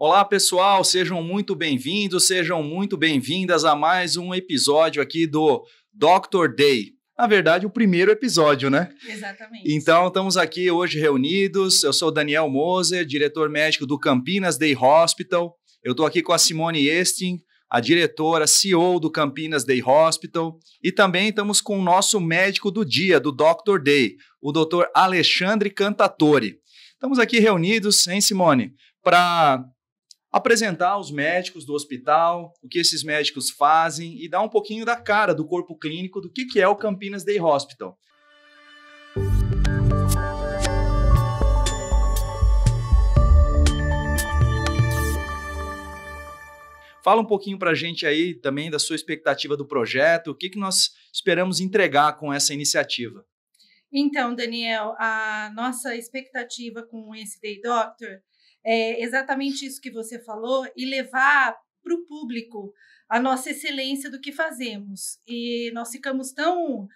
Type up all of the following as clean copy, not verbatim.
Olá, pessoal, sejam muito bem-vindos, sejam muito bem-vindas a mais um episódio aqui do Dr. Day. Na verdade, o primeiro episódio, né? Exatamente. Então, estamos aqui hoje reunidos. Eu sou o Daniel Moser, diretor médico do Campinas Day Hospital. Eu estou aqui com a Simone Esting, a diretora, CEO do Campinas Day Hospital. E também estamos com o nosso médico do dia, do Dr. Day, o Dr. Alexandre Cantatori. Estamos aqui reunidos, hein, Simone, para apresentar os médicos do hospital, o que esses médicos fazem e dar um pouquinho da cara do corpo clínico do que é o Campinas Day Hospital. Fala um pouquinho para a gente aí também da sua expectativa do projeto, o que nós esperamos entregar com essa iniciativa. Então, Daniel, a nossa expectativa com esse Day Doctor é exatamente isso que você falou e levar para o público a nossa excelência do que fazemos. E nós ficamos tão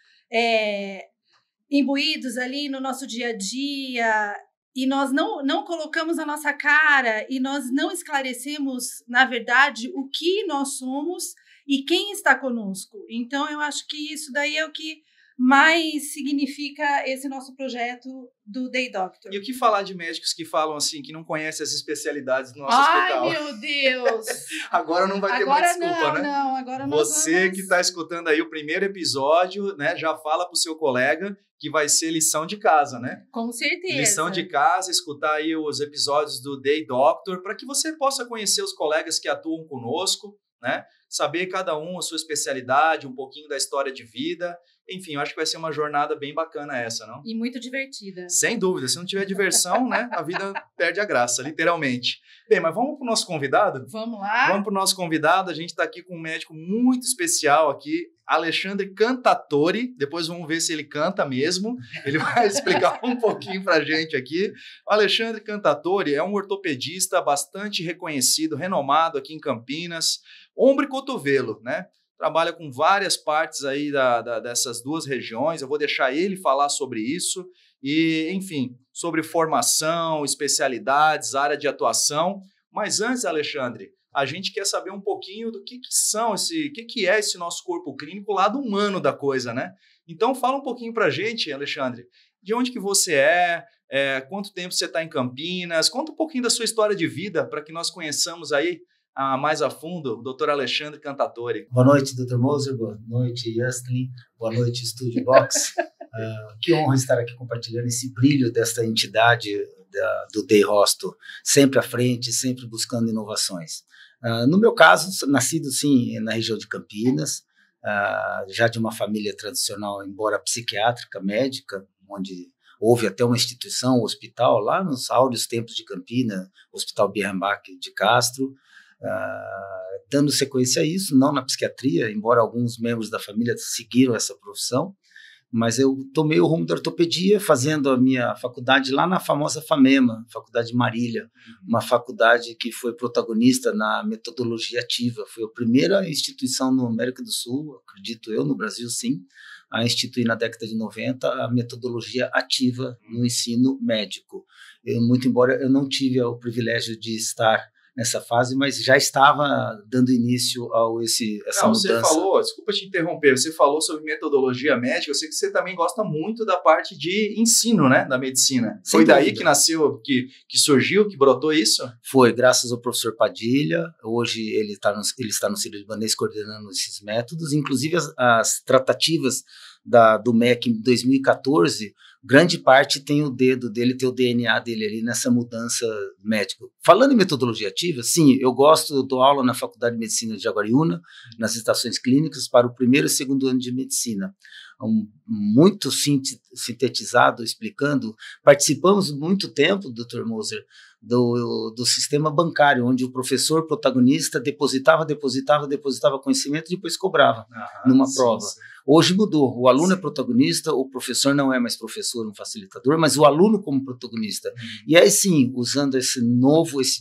imbuídos ali no nosso dia a dia e nós não colocamos a nossa cara e nós não esclarecemos, na verdade, o que nós somos e quem está conosco. Então, eu acho que isso daí é o que mais significa esse nosso projeto do Day Doctor. E o que falar de médicos que falam assim, que não conhecem as especialidades do nosso hospital? Ai, meu Deus! Agora não vai ter mais desculpa, né? Não, agora não. Você que está escutando aí o primeiro episódio, né, já fala para o seu colega que vai ser lição de casa, né? Com certeza. Lição de casa, escutar aí os episódios do Day Doctor, para que você possa conhecer os colegas que atuam conosco, né? Saber cada um a sua especialidade, um pouquinho da história de vida. Enfim, eu acho que vai ser uma jornada bem bacana essa, não? E muito divertida. Sem dúvida. Se não tiver diversão, né, a vida perde a graça, literalmente. Bem, mas vamos para o nosso convidado? Vamos lá. Vamos para o nosso convidado. A gente está aqui com um médico muito especial aqui, Alexandre Cantatori. Depois vamos ver se ele canta mesmo. Ele vai explicar um pouquinho para a gente aqui. O Alexandre Cantatori é um ortopedista bastante reconhecido, renomado aqui em Campinas. Ombro e cotovelo, né? Trabalha com várias partes aí dessas duas regiões. Eu vou deixar ele falar sobre isso. E, enfim, sobre formação, especialidades, área de atuação. Mas antes, Alexandre, a gente quer saber um pouquinho do que é esse nosso corpo clínico, o lado humano da coisa, né? Então, fala um pouquinho pra gente, Alexandre, de onde que você quanto tempo você está em Campinas, conta um pouquinho da sua história de vida para que nós conheçamos aí mais a fundo o Dr. Alexandre Cantatori. Boa noite, Dr. Moser, boa noite, Justin, boa noite, Studio Box. Que honra estar aqui compartilhando esse brilho desta entidade do Day Hospital, sempre à frente, sempre buscando inovações. No meu caso, nascido sim na região de Campinas, já de uma família tradicional, embora psiquiátrica, médica, onde houve até uma instituição, um hospital, lá nos áureos tempos de Campinas, Hospital Birrenbach de Castro, dando sequência a isso, não na psiquiatria, embora alguns membros da família seguiram essa profissão, mas eu tomei o rumo da ortopedia, fazendo a minha faculdade lá na famosa FAMEMA, Faculdade de Marília, uma faculdade que foi protagonista na metodologia ativa, foi a primeira instituição no América do Sul, acredito eu, no Brasil sim, a instituir na década de 90 a metodologia ativa no ensino médico. Muito embora eu não tive o privilégio de estar nessa fase, mas já estava dando início a essa mudança. Você falou, desculpa te interromper, você falou sobre metodologia médica, eu sei que você também gosta muito da parte de ensino, né, da medicina. Foi daí que nasceu, que surgiu, que brotou isso? Foi, graças ao professor Padilha. Hoje ele está no Sírio-Libanês coordenando esses métodos, inclusive as tratativas do MEC em 2014, grande parte tem o dedo dele, tem o DNA dele ali nessa mudança médica. Falando em metodologia ativa, sim, eu dou aula na Faculdade de Medicina de Jaguariúna, nas estações clínicas, para o primeiro e segundo ano de medicina. Muito sintetizado, explicando, participamos muito tempo, Dr. Moser, do sistema bancário, onde o professor protagonista depositava conhecimento e depois cobrava numa prova. Sim. Hoje mudou, o aluno é protagonista, o professor não é mais professor, um facilitador, mas o aluno como protagonista. E aí sim, usando esse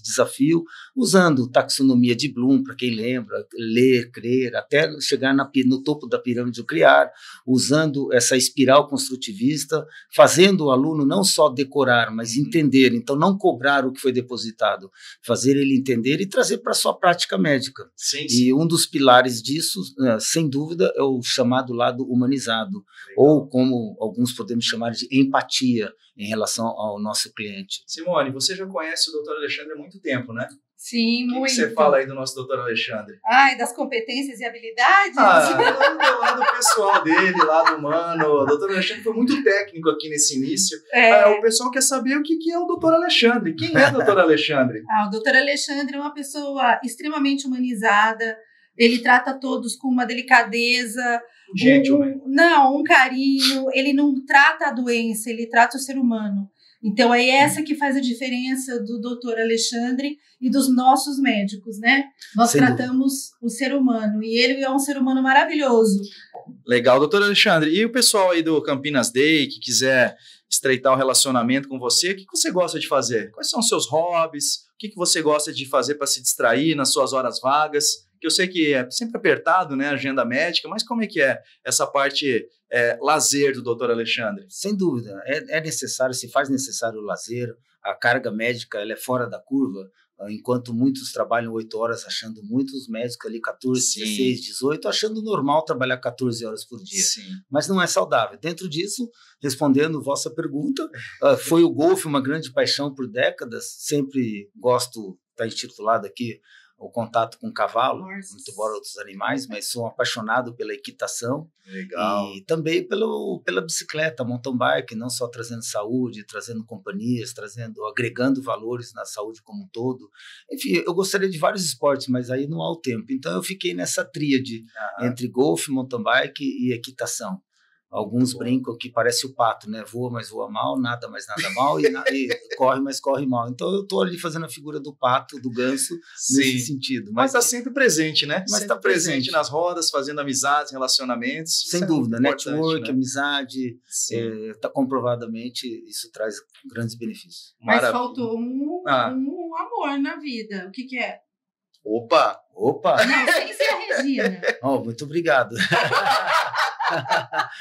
desafio, usando taxonomia de Bloom, para quem lembra, ler, crer, até chegar no topo da pirâmide do criar, usando essa espiral construtivista, fazendo o aluno não só decorar, mas entender, então não cobrar o que foi depositado, fazer ele entender e trazer para a sua prática médica. Sim, E um dos pilares disso, sem dúvida, é o chamado lado humanizado, Legal. ou como alguns podemos chamar de empatia em relação ao nosso cliente. Simone, você já conhece o Dr. Alexandre há muito tempo, né? Sim, O que muito. você fala aí do nosso Dr. Alexandre? Ai, das competências e habilidades? Do lado pessoal dele, lado humano. O Dr. Alexandre foi muito técnico aqui nesse início. O pessoal quer saber o que é o Dr. Alexandre. Quem é o Dr. Alexandre? O Dr. Alexandre é uma pessoa extremamente humanizada. Ele trata todos com uma delicadeza, um carinho. Ele não trata a doença, ele trata o ser humano. Então, é essa que faz a diferença do Dr. Alexandre e dos nossos médicos, né? Nós tratamos o ser humano e ele é um ser humano maravilhoso. Legal, doutor Alexandre. E o pessoal aí do Campinas Day que quiser estreitar o relacionamento com você, o que você gosta de fazer? Quais são os seus hobbies? O que você gosta de fazer para se distrair nas suas horas vagas? Que eu sei que é sempre apertado, né, a agenda médica, mas como é que é essa parte lazer do doutor Alexandre? Sem dúvida, é necessário, se faz necessário o lazer, a carga médica ela é fora da curva, enquanto muitos trabalham 8 horas, achando muitos médicos ali 14, Sim. 16, 18, achando normal trabalhar 14 horas por dia. Sim. Mas não é saudável. Dentro disso, respondendo vossa pergunta, foi o golfe uma grande paixão por décadas, sempre gosto, está intitulado aqui, o contato com o cavalo, muito embora outros animais, mas sou apaixonado pela equitação. Legal. E também pela bicicleta, mountain bike, não só trazendo saúde, trazendo companhias, agregando valores na saúde como um todo. Enfim, eu gostaria de vários esportes, mas aí não há o tempo. Então eu fiquei nessa tríade entre golfe, mountain bike e equitação. Alguns brincam que parece o pato, né? Voa, mas voa mal, nada, mas nada mal, e corre, mas corre mal. Então, eu estou ali fazendo a figura do pato, do ganso, Sim. nesse sentido. Mas está sempre presente, né? Mas está presente nas rodas, fazendo amizades, relacionamentos. Sem dúvida, network, né? Amizade, está comprovadamente, isso traz grandes benefícios. Mas faltou um amor na vida. O que é? Opa! Não, sem ser a Regina. Muito obrigado.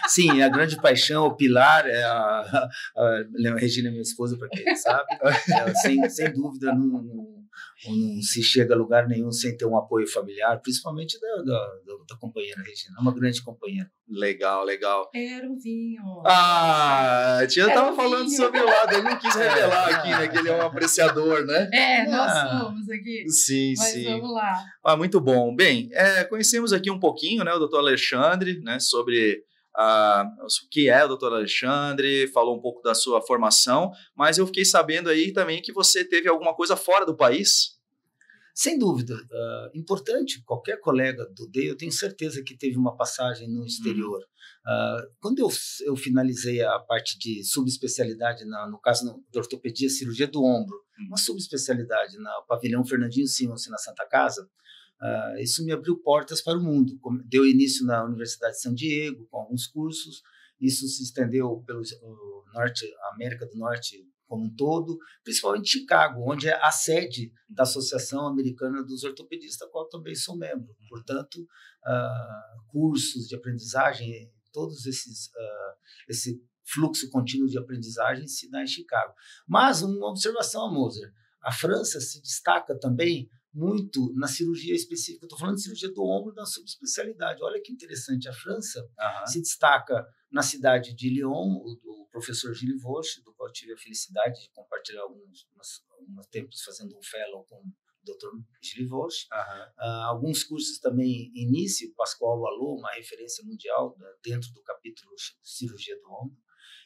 Sim, a grande paixão, o pilar, a Regina é minha esposa, para quem sabe, sem dúvida não se chega a lugar nenhum sem ter um apoio familiar, principalmente da companheira Regina, uma grande companheira. Legal. Era o vinho. A tia estava falando sobre o lado, ele não quis revelar aqui, né, que ele é um apreciador, né? Nós somos aqui. Sim. Vamos lá. Muito bom. Bem, conhecemos aqui um pouquinho, né, o doutor Alexandre, né, sobre o que é o doutor Alexandre, falou um pouco da sua formação, mas eu fiquei sabendo aí também que você teve alguma coisa fora do país. Sem dúvida, importante, qualquer colega do DEI, eu tenho certeza que teve uma passagem no exterior. Quando eu finalizei a parte de subespecialidade, no caso de ortopedia, cirurgia do ombro, uma subespecialidade no pavilhão Fernandinho Simons, na Santa Casa, isso me abriu portas para o mundo. Deu início na Universidade de San Diego, com alguns cursos, isso se estendeu pelo América do Norte como um todo, principalmente Chicago, onde é a sede da Associação Americana dos Ortopedistas, a qual também sou membro. Portanto, cursos de aprendizagem, todos esse fluxo contínuo de aprendizagem se dá em Chicago. Mas uma observação, Moser, a França se destaca também muito na cirurgia específica. Estou falando de cirurgia do ombro da subespecialidade. Olha que interessante, a França se destaca na cidade de Lyon, do professor Gilles Vauche, do qual tive a felicidade de compartilhar alguns tempos fazendo um fellow com o Dr. Gilles Vauche. Alguns cursos também início, Pascoal Wallot, uma referência mundial dentro do capítulo cirurgia do ombro.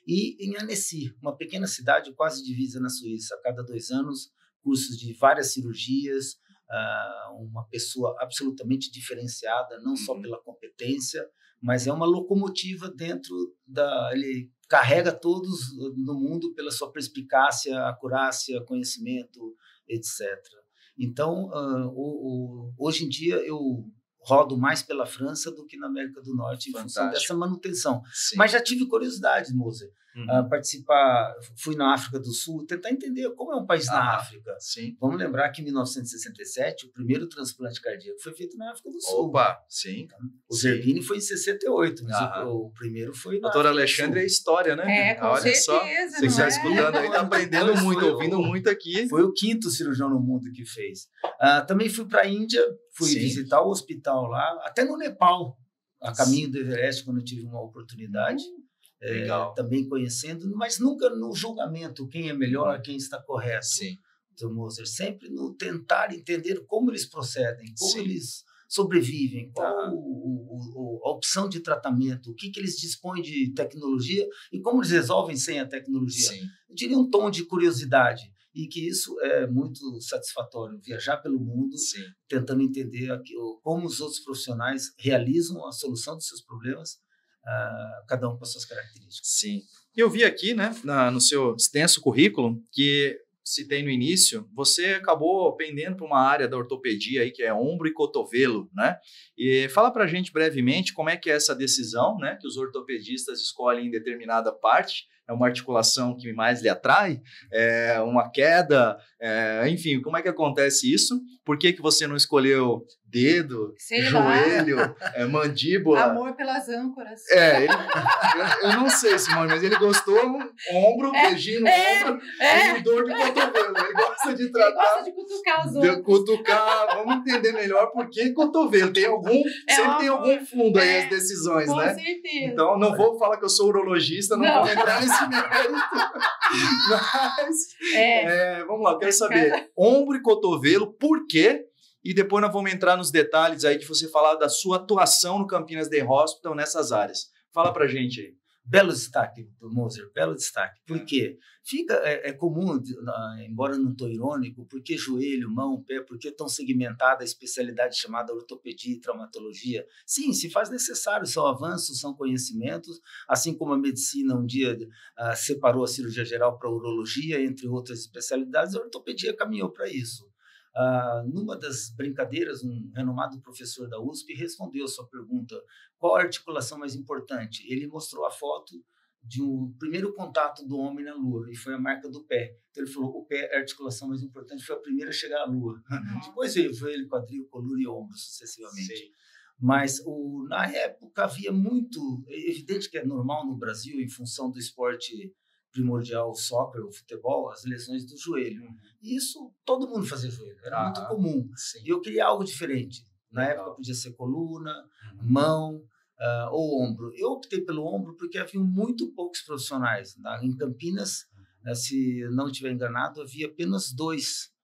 E em Annecy, uma pequena cidade quase divisa na Suíça, a cada 2 anos, cursos de várias cirurgias, uma pessoa absolutamente diferenciada, não só pela competência, mas é uma locomotiva ele carrega todos no mundo pela sua perspicácia, acurácia, conhecimento, etc. Então, hoje em dia, eu rodo mais pela França do que na América do Norte, em função dessa manutenção. Sim. Mas já tive curiosidade, Moser. participar, fui na África do Sul, tentar entender como é um país na África. Sim. Vamos lembrar que em 1967, o primeiro transplante cardíaco foi feito na África do Sul. Opa, sim. O Zerbini foi em 68, mas o primeiro foi na Doutor Alexandre é história, né? Com certeza. Só, você está escutando aí, está aprendendo muito, ouvindo muito aqui. Foi o 5º cirurgião no mundo que fez. Também fui para a Índia, fui visitar o hospital lá, até no Nepal, a caminho do Everest, quando eu tive uma oportunidade. Legal. Também conhecendo, mas nunca no julgamento, quem é melhor, quem está correto. Sim. Dr. Moser, sempre no tentar entender como eles procedem, como eles sobrevivem, qual a opção de tratamento, o que eles dispõem de tecnologia e como eles resolvem sem a tecnologia. Sim. Eu diria um tom de curiosidade. E que isso é muito satisfatório, viajar pelo mundo, tentando entender como os outros profissionais realizam a solução dos seus problemas, cada um com as suas características. Sim. Eu vi aqui, né, no seu extenso currículo, que citei no início, você acabou pendendo para uma área da ortopedia aí, que é ombro e cotovelo, né? E fala para a gente brevemente como é que é essa decisão, né, que os ortopedistas escolhem em determinada parte. É uma articulação que mais lhe atrai? É uma queda? Enfim, como é que acontece isso? Por que você não escolheu dedo, joelho, mandíbula? Amor pelas âncoras. Eu não sei, Simone, mas ele gostou ombro, beijinho no ombro e dor de cotovelo. Ele gosta de tratar. Ele gosta de cutucar os outros. Cutucar, vamos entender melhor por que cotovelo. Tem sempre tem algum fundo aí as decisões, com né? certeza. Então, não vou falar que eu sou urologista, não vou entrar nesse mérito. Mas, vamos lá, eu quero saber, ombro e cotovelo, por quê? E depois nós vamos entrar nos detalhes aí de você falar da sua atuação no Campinas Day Hospital nessas áreas. Fala pra gente aí. Belo destaque, Dr. Moser, belo destaque. Por quê? É comum, embora não estou irônico, por que joelho, mão, pé, por que tão segmentada a especialidade chamada ortopedia e traumatologia? Sim, se faz necessário, são avanços, são conhecimentos, assim como a medicina um dia separou a cirurgia geral para a urologia, entre outras especialidades, a ortopedia caminhou para isso. Numa das brincadeiras, um renomado professor da USP respondeu a sua pergunta: qual a articulação mais importante? Ele mostrou a foto de um primeiro contato do homem na Lua, e foi a marca do pé. Então ele falou que o pé é a articulação mais importante, foi a primeira a chegar à Lua. Depois veio ele quadril, coluna e ombro, sucessivamente. Sim. Mas na época havia muito, é evidente que é normal no Brasil, em função do esporte primordial, o soccer, o futebol, as lesões do joelho. E isso, todo mundo fazia joelho, era muito comum. Sim. E eu queria algo diferente. Na época podia ser coluna, mão ou ombro. Eu optei pelo ombro porque havia muito poucos profissionais. Em Campinas, se não estiver enganado, havia apenas 2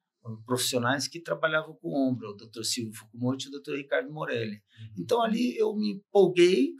profissionais que trabalhavam com ombro, o Dr. Silvio Fukumoto e o Dr. Ricardo Morelli. Então, ali eu me empolguei,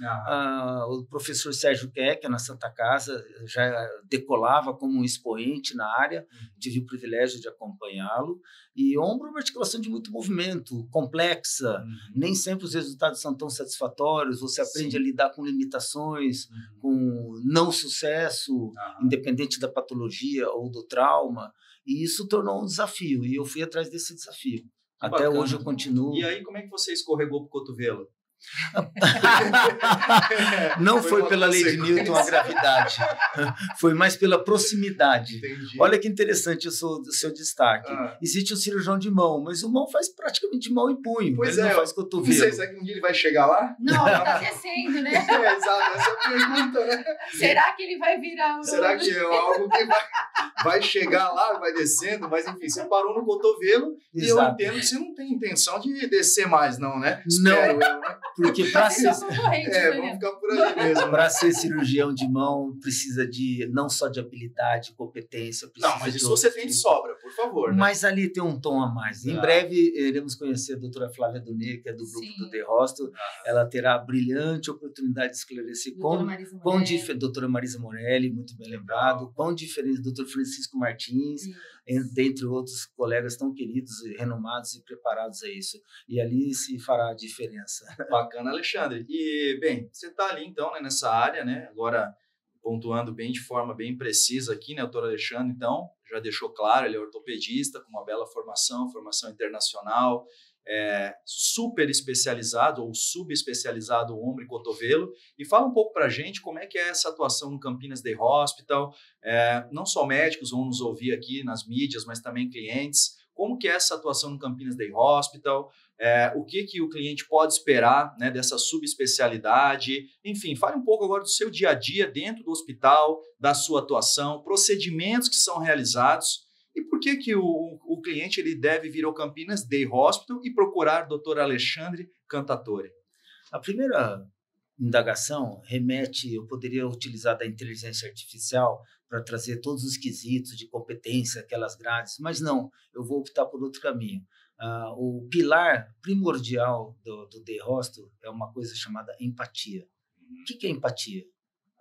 o professor Sérgio Keck, na Santa Casa, já decolava como um expoente na área, tive o privilégio de acompanhá-lo, e ombro é uma articulação de muito movimento, complexa, nem sempre os resultados são tão satisfatórios, você aprende a lidar com limitações, com não sucesso, independente da patologia ou do trauma, e isso tornou um desafio, e eu fui atrás desse desafio. Até hoje eu continuo. E aí, como é que você escorregou pro cotovelo? Não foi pela lei de Newton a gravidade, foi mais pela proximidade. Entendi. Olha que interessante o seu destaque. Existe o cirurgião de mão, mas o mão faz praticamente de mão e punho. Pois ele não faz cotovelo. Não sei, será que um dia ele vai chegar lá? Não, tá descendo, né? Exato, essa é a pergunta, né? Será que ele vai virar? Será que é algo que vai chegar lá, vai descendo? Mas enfim, você parou no cotovelo. Exato. E eu entendo que você não tem intenção de descer mais, não, né? Espero eu, né? Porque para ser vamos ficar por ali mesmo. Para ser cirurgião de mão precisa de não só de habilidade, competência. Não, mas isso você tem de sobra, por favor. Né? Mas ali tem um tom a mais. Em breve iremos conhecer a doutora Flávia Donet, que é do grupo do Day Hospital. Ela terá a brilhante oportunidade de esclarecer doutora Marisa Morelli, muito bem lembrado, quão diferente do doutor Francisco Martins, dentre outros colegas tão queridos, renomados e preparados a isso. E ali se fará a diferença. Bacana, Alexandre. E, bem, você está ali, então, né, nessa área, né? Agora, pontuando bem de forma bem precisa aqui, né, doutor Alexandre, então, já deixou claro, ele é ortopedista, com uma bela formação internacional, super especializado ou subespecializado ombro e cotovelo, e fala um pouco para a gente como é que é essa atuação no Campinas Day Hospital. Não só médicos vão nos ouvir aqui nas mídias, mas também clientes. Como que é essa atuação no Campinas Day Hospital? O que o cliente pode esperar, né, dessa subespecialidade? Enfim, fale um pouco agora do seu dia a dia dentro do hospital, da sua atuação, procedimentos que são realizados. E por que o cliente ele deve vir ao Campinas Day Hospital e procurar o Dr. Alexandre Cantatori? A primeira indagação remete, eu poderia utilizar da inteligência artificial para trazer todos os quesitos de competência, aquelas grades, mas não, eu vou optar por outro caminho. O pilar primordial do Day Hospital é uma coisa chamada empatia. O que é empatia?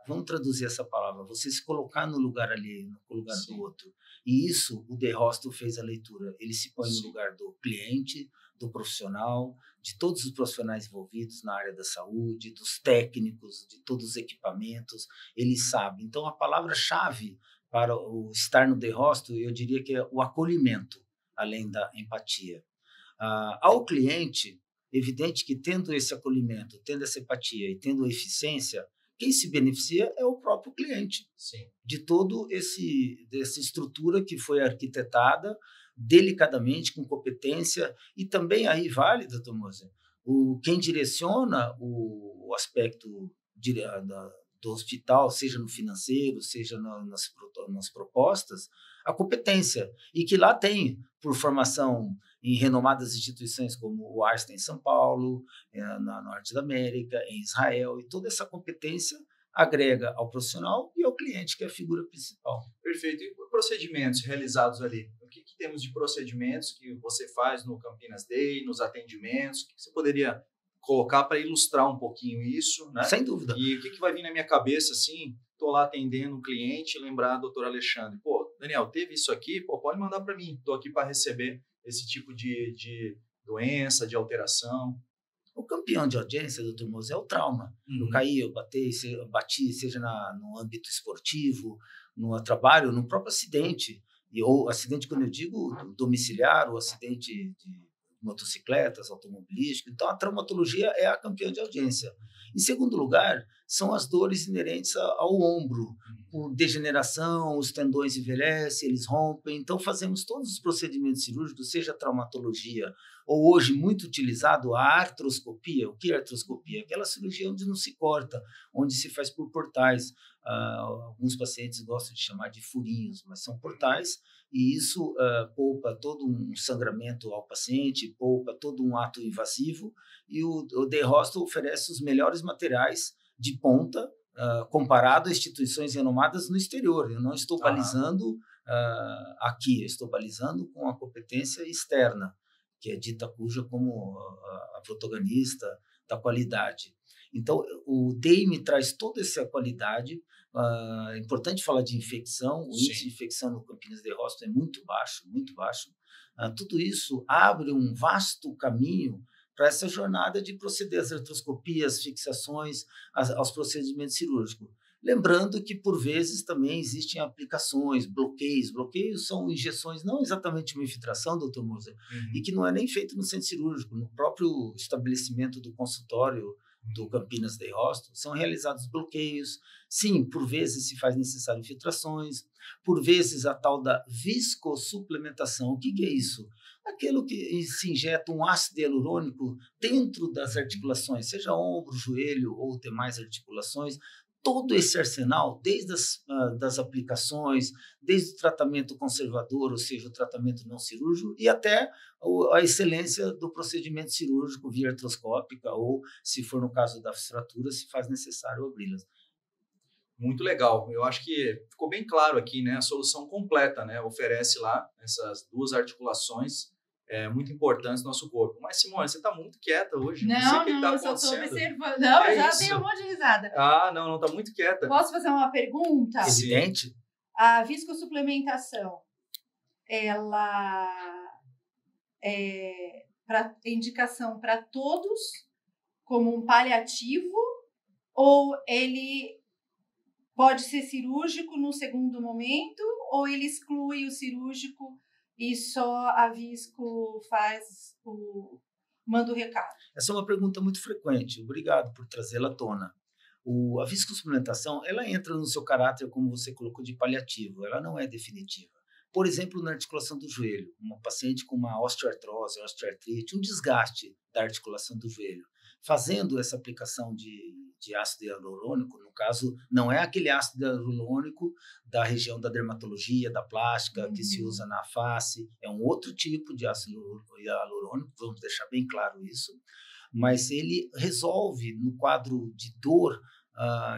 Vamos traduzir essa palavra. Você se colocar no lugar ali, no lugar do outro. E isso, o The Hostel fez a leitura. Ele se põe no lugar do cliente, do profissional, de todos os profissionais envolvidos na área da saúde, dos técnicos, de todos os equipamentos. Ele sabe. Então, a palavra-chave para o estar no The Hostel, eu diria que é o acolhimento, além da empatia. Ao cliente, evidente que tendo esse acolhimento, tendo essa empatia e tendo eficiência, quem se beneficia é o próprio cliente. Sim. De todo dessa estrutura que foi arquitetada delicadamente, com competência, e também aí vale, doutor Moser, quem direciona o aspecto do hospital, seja no financeiro, seja nas propostas, a competência, e que lá tem, por formação em renomadas instituições como o Einstein em São Paulo, na Norte da América, em Israel, e toda essa competência agrega ao profissional e ao cliente, que é a figura principal. Perfeito. E procedimentos realizados ali? O que temos de procedimentos que você faz no Campinas Day, nos atendimentos? O que você poderia colocar para ilustrar um pouquinho isso, né? Sem dúvida. E o que vai vir na minha cabeça, assim, estou lá atendendo um cliente, lembrar do Dr. Alexandre, Daniel, teve isso aqui? Pode mandar para mim, estou aqui para receber esse tipo de doença, de alteração. O campeão de audiência, doutor Moser, é o trauma. Eu caí, eu bati, seja no âmbito esportivo, no trabalho, no próprio acidente. Ou acidente, quando eu digo domiciliar, ou acidente de motocicletas, automobilístico. Então, a traumatologia é a campeã de audiência. Em segundo lugar, são as dores inerentes ao ombro. Por degeneração, os tendões envelhecem, eles rompem. Então, fazemos todos os procedimentos cirúrgicos, seja a traumatologia, ou hoje muito utilizado a artroscopia. O que é artroscopia? Aquela cirurgia onde não se corta, onde se faz por portais. Alguns pacientes gostam de chamar de furinhos, mas são portais, e isso poupa todo um sangramento ao paciente, poupa todo um ato invasivo, e o The Hostel oferece os melhores materiais de ponta, comparado a instituições renomadas no exterior. Eu não estou balizando aqui, eu estou balizando com a competência externa, que é dita cuja como a protagonista da qualidade. Então, o DEI me traz toda essa qualidade. É importante falar de infecção. O índice de infecção no Campinas Day Hospital é muito baixo, muito baixo. Tudo isso abre um vasto caminho para essa jornada de proceder às artroscopias, fixações, aos procedimentos cirúrgicos. Lembrando que, por vezes, também existem aplicações, bloqueios. Bloqueios são injeções, não exatamente uma infiltração, doutor Moser, e que não é nem feito no centro cirúrgico, no próprio estabelecimento do consultório do Campinas Day Hospital, são realizados bloqueios. Sim, por vezes se faz necessário infiltrações, por vezes a tal da viscosuplementação. O que é isso? Aquilo que se injeta um ácido hialurônico dentro das articulações, seja ombro, joelho ou demais articulações. Todo esse arsenal, desde das aplicações, desde o tratamento conservador, ou seja, o tratamento não cirúrgico, e até a excelência do procedimento cirúrgico via artroscópica, ou, se for no caso das fraturas, se faz necessário abri-las. Muito legal. Eu acho que ficou bem claro aqui, né? A solução completa, né? Oferece lá essas duas articulações muito importantes no nosso corpo. Mas, Simone, você está muito quieta hoje. Não, sei o que eu só estou observando. Não, eu já tenho um monte de risada. Não, está muito quieta. Posso fazer uma pergunta? Evidente. A viscosuplementação, ela é indicação para todos como um paliativo, ou ele pode ser cirúrgico no segundo momento, ou ele exclui o cirúrgico e só a visco faz manda o recado? Essa é uma pergunta muito frequente. Obrigado por trazê-la à tona. A viscosuplementação, ela entra no seu caráter, como você colocou, de paliativo. Ela não é definitiva. Por exemplo, na articulação do joelho, uma paciente com uma osteoartrose, osteoartrite, um desgaste da articulação do joelho, fazendo essa aplicação de ácido hialurônico, no caso, não é aquele ácido hialurônico da região da dermatologia, da plástica, que se usa na face, é um outro tipo de ácido hialurônico, vamos deixar bem claro isso, mas ele resolve no quadro de dor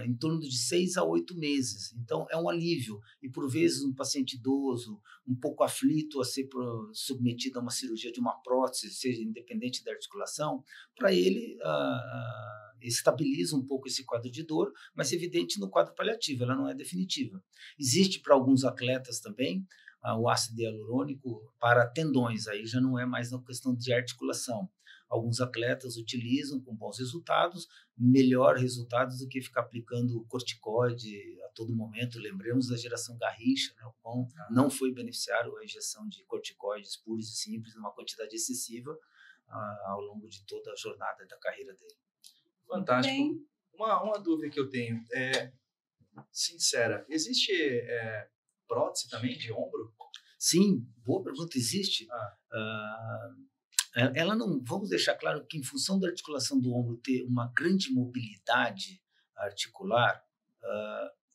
em torno de 6 a 8 meses. Então, é um alívio. E, por vezes, um paciente idoso, um pouco aflito a ser submetido a uma cirurgia de uma prótese, seja independente da articulação, para ele estabiliza um pouco esse quadro de dor, mas evidente no quadro paliativo, ela não é definitiva. Existe para alguns atletas também o ácido hialurônico para tendões, aí já não é mais uma questão de articulação. Alguns atletas utilizam com bons resultados, melhor resultados do que ficar aplicando corticoide a todo momento. Lembremos da geração Garrincha, né? O quão não foi beneficiário a injeção de corticoides puros e simples, numa quantidade excessiva ao longo de toda a jornada da carreira dele. Fantástico. Uma dúvida que eu tenho é sincera. Existe prótese também de ombro? Sim, boa pergunta. Existe. Ela não, vamos deixar claro que em função da articulação do ombro ter uma grande mobilidade articular,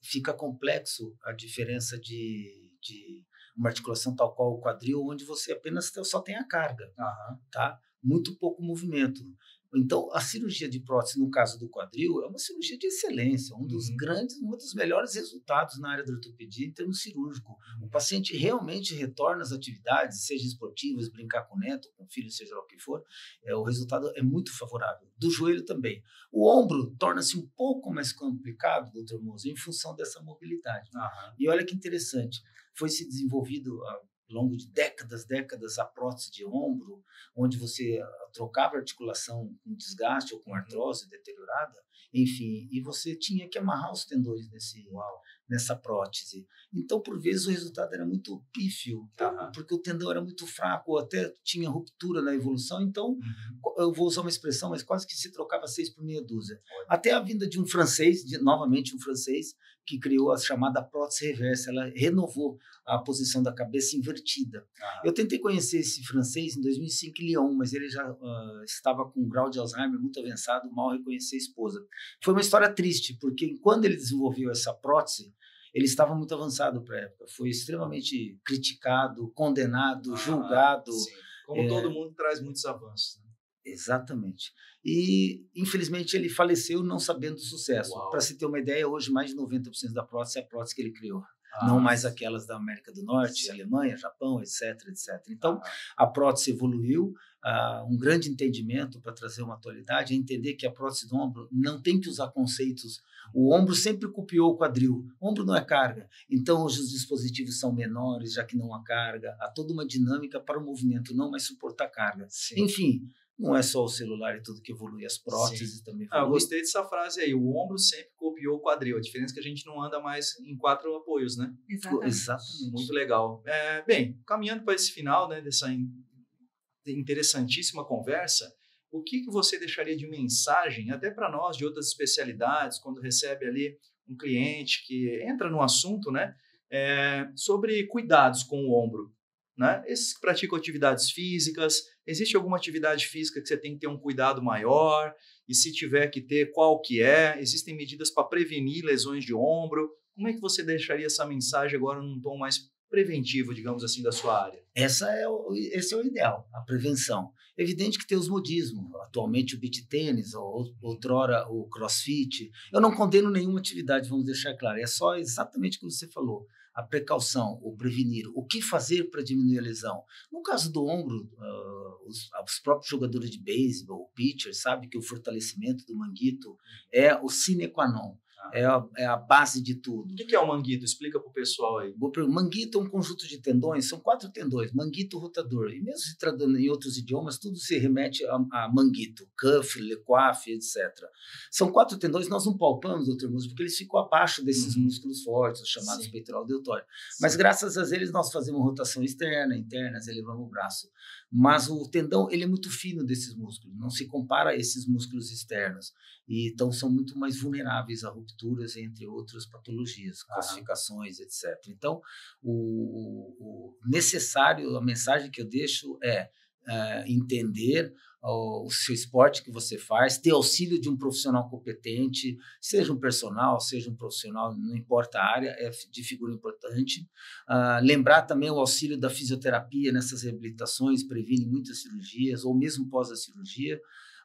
fica complexo a diferença de uma articulação tal qual o quadril, onde você apenas só tem a carga, tá? Muito pouco movimento. Então, a cirurgia de prótese, no caso do quadril, é uma cirurgia de excelência, um dos melhores resultados na área da ortopedia em termos cirúrgicos. O paciente realmente retorna às atividades, seja esportivas, brincar com o neto, com o filho, seja lá o que for, o resultado é muito favorável. Do joelho também. O ombro torna-se um pouco mais complicado, doutor Moser, em função dessa mobilidade. E olha que interessante, foi se desenvolvido ao longo de décadas, a prótese de ombro, onde você trocava a articulação com desgaste ou com artrose deteriorada, enfim, e você tinha que amarrar os tendões nessa prótese. Então, por vezes, o resultado era muito pífio, porque o tendão era muito fraco, ou até tinha ruptura na evolução. Então, eu vou usar uma expressão, mas quase que se trocava 6 por meia dúzia. Até a vinda de um francês, novamente um francês, que criou a chamada prótese reversa. Ela renovou a posição da cabeça invertida. Eu tentei conhecer esse francês em 2005 em Lyon, mas ele já estava com um grau de Alzheimer muito avançado, mal reconhecia a esposa. Foi uma história triste, porque quando ele desenvolveu essa prótese, ele estava muito avançado para a época. Foi extremamente criticado, condenado, julgado. Sim. Como todo mundo traz muitos avanços, né? Exatamente. E, infelizmente, ele faleceu não sabendo do sucesso. Para se ter uma ideia, hoje mais de 90% da prótese é a prótese que ele criou. Não mais aquelas da América do Norte, Alemanha, Japão, etc. Então, a prótese evoluiu, um grande entendimento para trazer uma atualidade é entender que a prótese do ombro não tem que usar conceitos. O ombro sempre copiou o quadril. O ombro não é carga. Então, hoje os dispositivos são menores, já que não há carga. Há toda uma dinâmica para o movimento, não mais suportar carga. Sim. Enfim, não é só o celular e tudo que evolui, as próteses também evoluem. Eu gostei dessa frase aí, o ombro sempre copiou o quadril, a diferença é que a gente não anda mais em 4 apoios, né? Exatamente. Muito legal. Bem, caminhando para esse final, né, dessa interessantíssima conversa, o que você deixaria de mensagem, até para nós de outras especialidades, quando recebe ali um cliente que entra no assunto, né, sobre cuidados com o ombro? Né? Esses que praticam atividades físicas, existe alguma atividade física que você tem que ter um cuidado maior? E se tiver que ter, qual que é? Existem medidas para prevenir lesões de ombro? Como é que você deixaria essa mensagem agora num tom mais preventivo, digamos assim, da sua área? Esse é o ideal, a prevenção. É evidente que tem os modismos, atualmente o beach tênis, ou outrora o crossfit. Eu não condeno nenhuma atividade, vamos deixar claro, é só exatamente o que você falou. A precaução, o prevenir, o que fazer para diminuir a lesão. No caso do ombro, os próprios jogadores de beisebol, o pitcher, sabe que o fortalecimento do manguito é o sine qua non. É a base de tudo. O que é o manguito? Explica para o pessoal aí. Manguito é um conjunto de tendões, são 4 tendões, manguito rotador. E mesmo se tratando em outros idiomas, tudo se remete a manguito, cuff, lecoif, etc. São 4 tendões, nós não palpamos, doutor Múcio, porque eles ficam abaixo desses músculos fortes, os chamados peitoral deltório. Mas graças a eles nós fazemos rotação externa, interna, elevamos o braço. Mas o tendão, ele é muito fino desses músculos, não se compara a esses músculos externos. E, então, são muito mais vulneráveis a rupturas, entre outras patologias, calcificações, etc. Então, o necessário, a mensagem que eu deixo é entender o seu esporte que você faz, ter auxílio de um profissional competente, seja um personal, seja um profissional, não importa a área, é de figura importante. Lembrar também o auxílio da fisioterapia nessas reabilitações, previne muitas cirurgias, ou mesmo pós a cirurgia.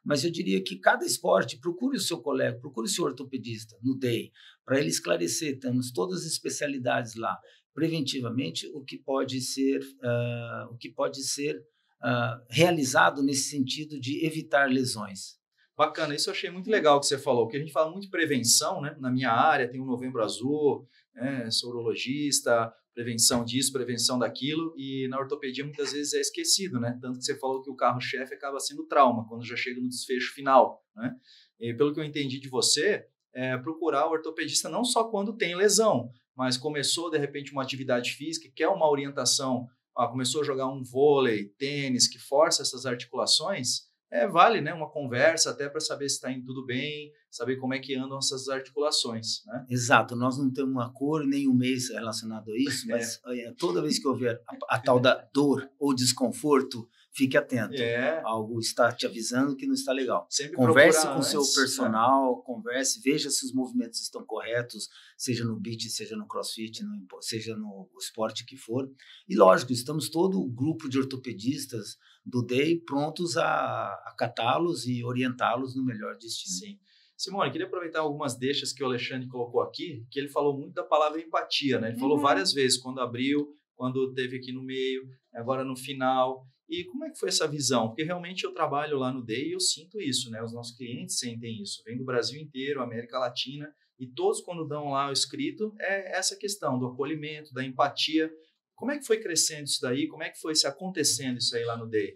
Mas eu diria que cada esporte, procure o seu colega, procure o seu ortopedista no DEI, para ele esclarecer, temos todas as especialidades lá, preventivamente, o que pode ser realizado nesse sentido de evitar lesões. Bacana, isso eu achei muito legal que você falou, porque a gente fala muito de prevenção, né? Na minha área tem o Novembro Azul, sou urologista, prevenção disso, prevenção daquilo, e na ortopedia muitas vezes é esquecido, né? Tanto que você falou que o carro-chefe acaba sendo trauma, quando já chega no desfecho final, né? E pelo que eu entendi de você, procurar o ortopedista não só quando tem lesão, mas começou de repente uma atividade física, quer uma orientação, começou a jogar um vôlei, tênis, que força essas articulações, vale, né, uma conversa até para saber se está indo tudo bem, saber como é que andam essas articulações, né? Exato, nós não temos uma cor nem um mês relacionado a isso, mas toda vez que houver a tal da dor ou desconforto, fique atento. Algo está te avisando que não está legal. Sempre converse com o seu personal, converse, veja se os movimentos estão corretos, seja no beach, seja no crossfit, seja no esporte que for. E lógico, estamos todo o grupo de ortopedistas do DEI prontos a catá-los e orientá-los no melhor destino. Sim. Simone, queria aproveitar algumas deixas que o Alexandre colocou aqui, que ele falou muito da palavra empatia, né? Ele falou várias vezes, quando abriu, quando teve aqui no meio, agora no final. E como é que foi essa visão? Porque realmente eu trabalho lá no DEI e eu sinto isso, né? Os nossos clientes sentem isso. Vem do Brasil inteiro, América Latina, e todos quando dão lá o escrito, é essa questão do acolhimento, da empatia. Como é que foi crescendo isso daí? Como é que foi se acontecendo isso aí lá no DEI?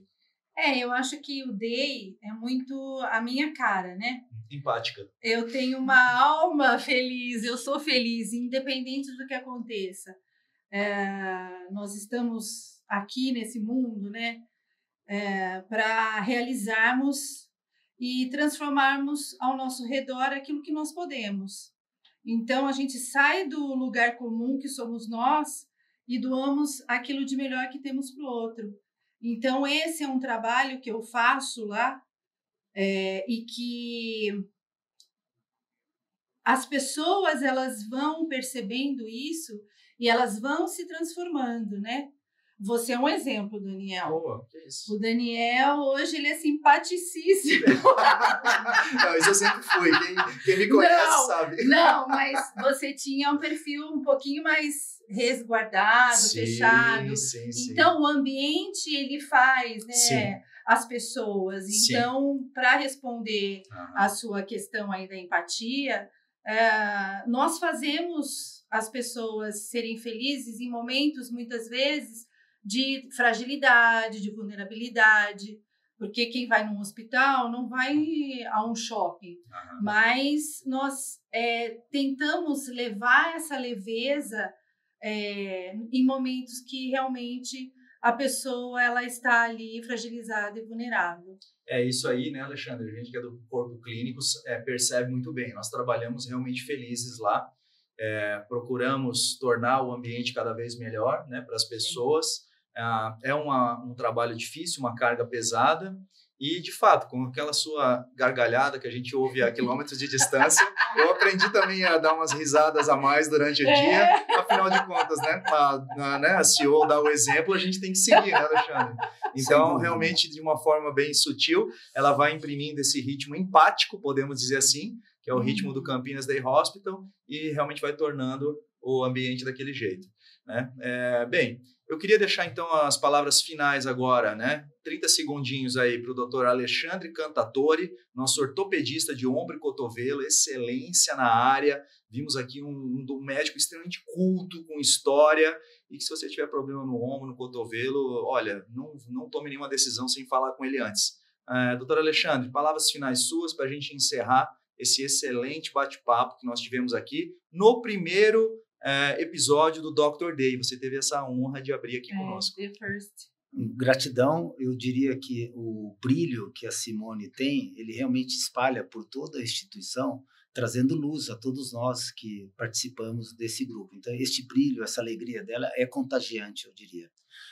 Eu acho que o DEI é muito a minha cara, né? Empática. Eu tenho uma alma feliz, eu sou feliz, independente do que aconteça. Nós estamos aqui nesse mundo, né? Para realizarmos e transformarmos ao nosso redor aquilo que nós podemos. Então, a gente sai do lugar comum que somos nós e doamos aquilo de melhor que temos para o outro. Então, esse é um trabalho que eu faço lá e que as pessoas elas vão percebendo isso e elas vão se transformando, né? Você é um exemplo, Daniel. Que isso? O Daniel, hoje, ele é simpaticíssimo. Não, isso eu sempre fui. Quem me conhece sabe. Não, mas você tinha um perfil um pouquinho mais resguardado, fechado. Sim. Então, o ambiente, ele faz, né, as pessoas. Então, para responder a sua questão aí da empatia, nós fazemos as pessoas serem felizes em momentos, muitas vezes, de fragilidade, de vulnerabilidade, porque quem vai num hospital não vai a um shopping, mas nós tentamos levar essa leveza em momentos que realmente a pessoa ela está ali fragilizada e vulnerável. É isso aí, né, Alexandre? A gente que é do corpo clínico percebe muito bem. Nós trabalhamos realmente felizes lá, procuramos tornar o ambiente cada vez melhor, né, para as pessoas. É um trabalho difícil, uma carga pesada e, de fato, com aquela sua gargalhada que a gente ouve a quilômetros de distância, eu aprendi também a dar umas risadas a mais durante o dia, afinal de contas, né, a CEO dá o exemplo, a gente tem que seguir, né, Alexandre? Então, realmente, de uma forma bem sutil, ela vai imprimindo esse ritmo empático, podemos dizer assim, que é o ritmo do Campinas Day Hospital, e realmente vai tornando o ambiente daquele jeito, né? Bem, Eu queria deixar, então, as palavras finais agora, né? 30 segundinhos aí para o Dr. Alexandre Cantatori, nosso ortopedista de ombro e cotovelo, excelência na área. Vimos aqui um médico extremamente culto, com história, e que se você tiver problema no ombro, no cotovelo, olha, não tome nenhuma decisão sem falar com ele antes. Dr. Alexandre, palavras finais suas para a gente encerrar esse excelente bate-papo que nós tivemos aqui no primeiro episódio do Dr. Day. Você teve essa honra de abrir aqui conosco. The first. Gratidão, eu diria que o brilho que a Simone tem, ele realmente espalha por toda a instituição, trazendo luz a todos nós que participamos desse grupo. Então, este brilho, essa alegria dela é contagiante, eu diria.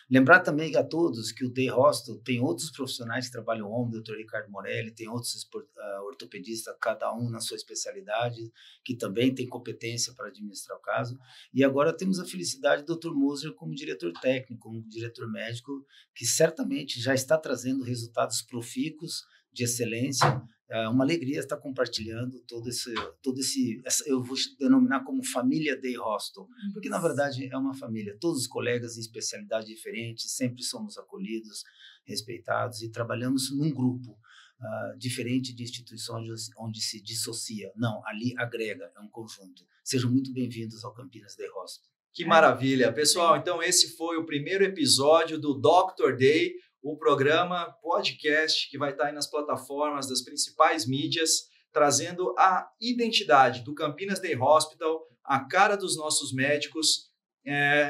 Lembrar também a todos que o Day Hospital tem outros profissionais que trabalham o ombro, o Dr. Ricardo Morelli, tem outros ortopedistas, cada um na sua especialidade, que também tem competência para administrar o caso. E agora temos a felicidade do Dr. Moser como diretor técnico, como diretor médico, que certamente já está trazendo resultados profícuos de excelência. É uma alegria estar compartilhando todo esse eu vou denominar como família Day Hospital, porque na verdade é uma família, todos os colegas em especialidades diferentes, sempre somos acolhidos, respeitados e trabalhamos num grupo diferente de instituições onde se dissocia. Não, ali agrega, é um conjunto. Sejam muito bem-vindos ao Campinas Day Hospital. Que maravilha! Pessoal, então esse foi o primeiro episódio do Dr. Day, o programa podcast que vai estar aí nas plataformas das principais mídias, trazendo a identidade do Campinas Day Hospital, a cara dos nossos médicos,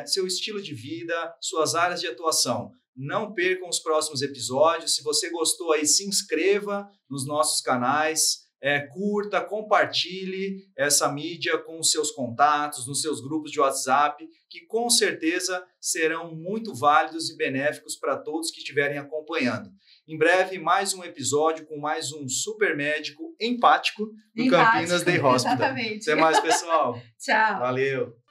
seu estilo de vida, suas áreas de atuação. Não percam os próximos episódios. Se você gostou aí, se inscreva nos nossos canais, curta, compartilhe essa mídia com os seus contatos, nos seus grupos de WhatsApp, que com certeza serão muito válidos e benéficos para todos que estiverem acompanhando. Em breve, mais um episódio com mais um super médico empático do Campinas Day Hospital. Exatamente. Até mais, pessoal. Tchau. Valeu.